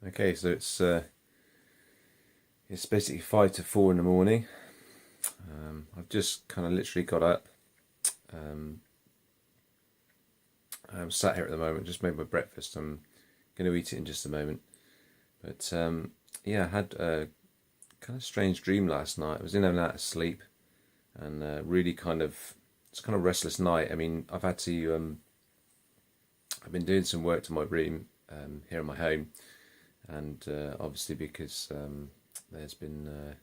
Okay, so it's basically 5 to 4 in the morning. I've just kind of literally got up. Um, I'm sat here at the moment, just made my breakfast. I'm going to eat it in just a moment. But yeah, I had a kind of strange dream last night. I was in and out of sleep, and really it's kind of restless night. I mean, I've been doing some work to my room here in my home, and obviously because there's been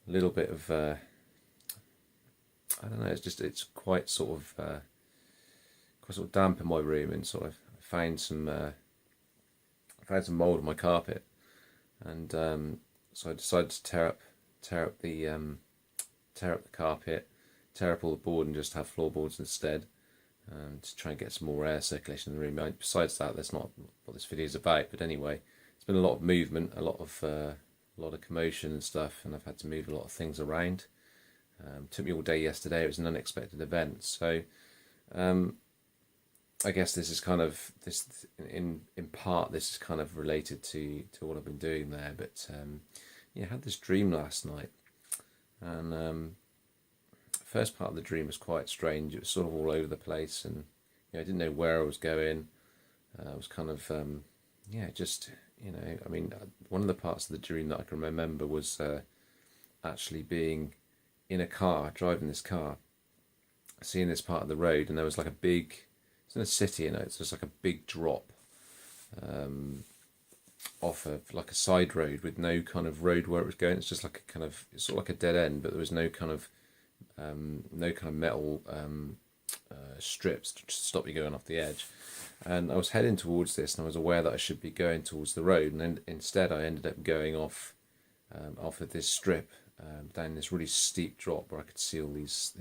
a little bit of I don't know. It's quite sort of damp in my room, and sort of found some mold on my carpet, and so I decided to tear up the carpet, tear up all the board, and just have floorboards instead, to try and get some more air circulation in the room. Besides that, that's not what this video is about. But anyway, it's been a lot of movement, a lot of commotion and stuff, and I've had to move a lot of things around. Took me all day yesterday. It was an unexpected event, so I guess this is kind of this in part. This is kind of related to what I've been doing there. But yeah, I had this dream last night, and the first part of the dream was quite strange. It was sort of all over the place, and I didn't know where I was going. I was kind of yeah, just I mean, one of the parts of the dream that I can remember was actually being in a car, driving this car, seeing this part of the road, and there was like a big, it's in a city, it's just like a big drop off of like a side road with no kind of road where it was going. It's just like it's sort of like a dead end, but there was no kind of metal strips to stop you going off the edge. And I was heading towards this, and I was aware that I should be going towards the road, and then instead I ended up going off of this strip, down this really steep drop where I could see all these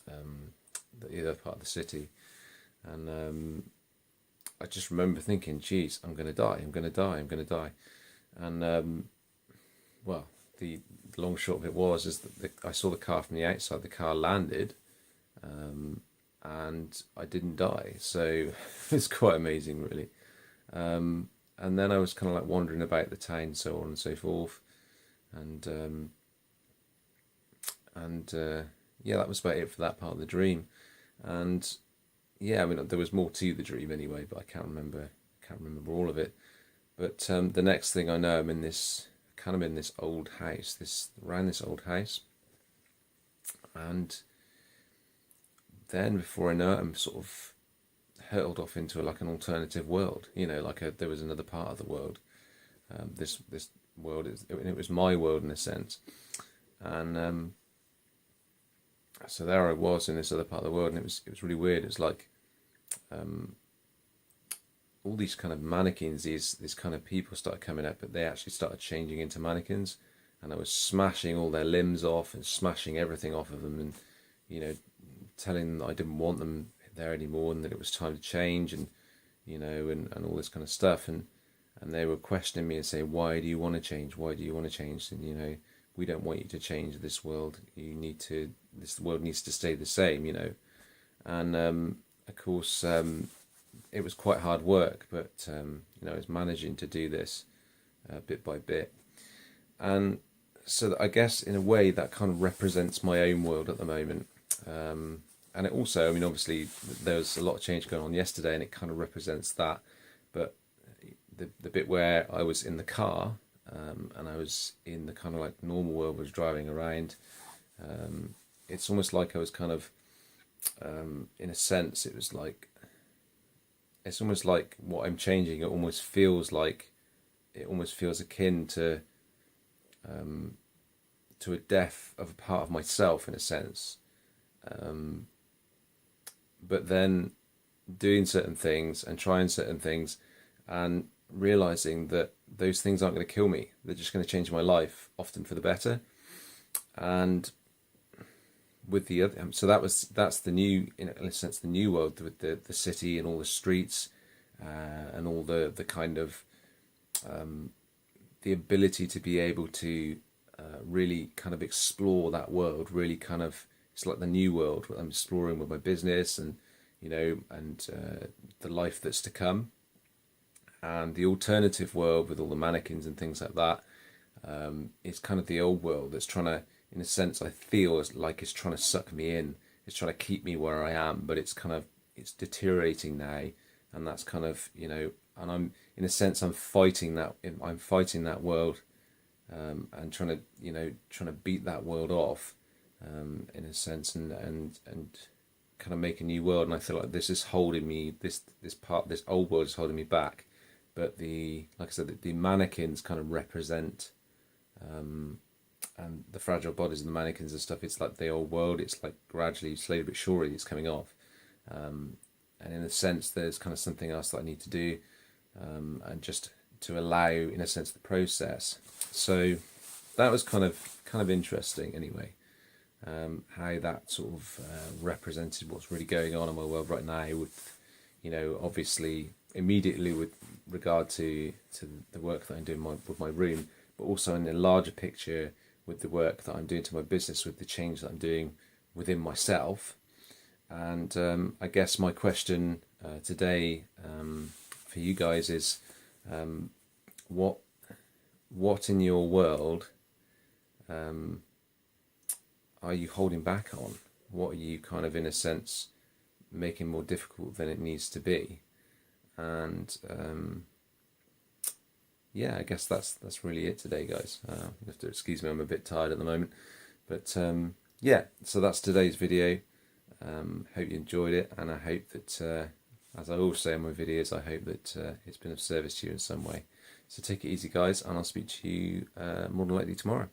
the other part of the city, and I just remember thinking, "Geez, I'm going to die! I'm going to die! I'm going to die!" And well, the long short of it is that I saw the car from the outside. The car landed, and I didn't die. So it's quite amazing, really. And then I was kind of like wandering about the town, so on and so forth, and yeah, that was about it for that part of the dream. And yeah, I mean, there was more to the dream anyway, but I can't remember all of it. But the next thing I know, I'm in this old house, around this old house, and then before I know it, I'm sort of hurtled off into like an alternative world. There was another part of the world. This world it was my world in a sense, and so there I was in this other part of the world, and it was really weird. It was like all these kind of mannequins, these kind of people started coming up, but they actually started changing into mannequins, and I was smashing all their limbs off and smashing everything off of them, and telling them that I didn't want them there anymore, and that it was time to change, and and all this kind of stuff, and they were questioning me and saying, "Why do you want to change? Why do you want to change?" And we don't want you to change this world. This world needs to stay the same, And of course, it was quite hard work, but I was managing to do this bit by bit, and so I guess in a way that kind of represents my own world at the moment. And it also, I mean, obviously there was a lot of change going on yesterday, and it kind of represents that. But the bit where I was in the car, and I was in the kind of like normal world, was driving around. It's almost like I was kind of, in a sense, it's almost like what I'm changing. It almost feels akin to a death of a part of myself in a sense. But then doing certain things and trying certain things and realizing that those things aren't going to kill me. They're just going to change my life, often for the better. And with the other, so that's the new, in a sense, the new world with the city and all the streets, and all the kind of the ability to be able to really kind of explore that world. Really kind of, it's like the new world I'm exploring with my business, and and the life that's to come. And the alternative world with all the mannequins and things like that is kind of the old world that's trying to, in a sense, I feel like it's trying to suck me in. It's trying to keep me where I am, but it's deteriorating now, and that's kind of, and I'm, in a sense, I'm fighting that world, and trying to beat that world off, in a sense, and kind of make a new world. And I feel like this is holding me, this old world is holding me back. But like I said, the mannequins kind of represent, and the fragile bodies of the mannequins and stuff. It's like the old world. It's like gradually, slowly but surely, it's coming off. And in a sense, there's kind of something else that I need to do, and just to allow, in a sense, the process. So that was kind of interesting, anyway. How that sort of represented what's really going on in my world right now. With, obviously immediately with regard to the work that I'm doing with my room, but also in a larger picture with the work that I'm doing to my business, with the change that I'm doing within myself. And I guess my question today for you guys is, what in your world are you holding back on? What are you kind of, in a sense, making more difficult than it needs to be? And yeah, I guess that's really it today, guys. You have to excuse me, I'm a bit tired at the moment. But yeah, so that's today's video. Hope you enjoyed it, and I hope that, as I always say in my videos, I hope that it's been of service to you in some way. So take it easy, guys, and I'll speak to you more than likely tomorrow.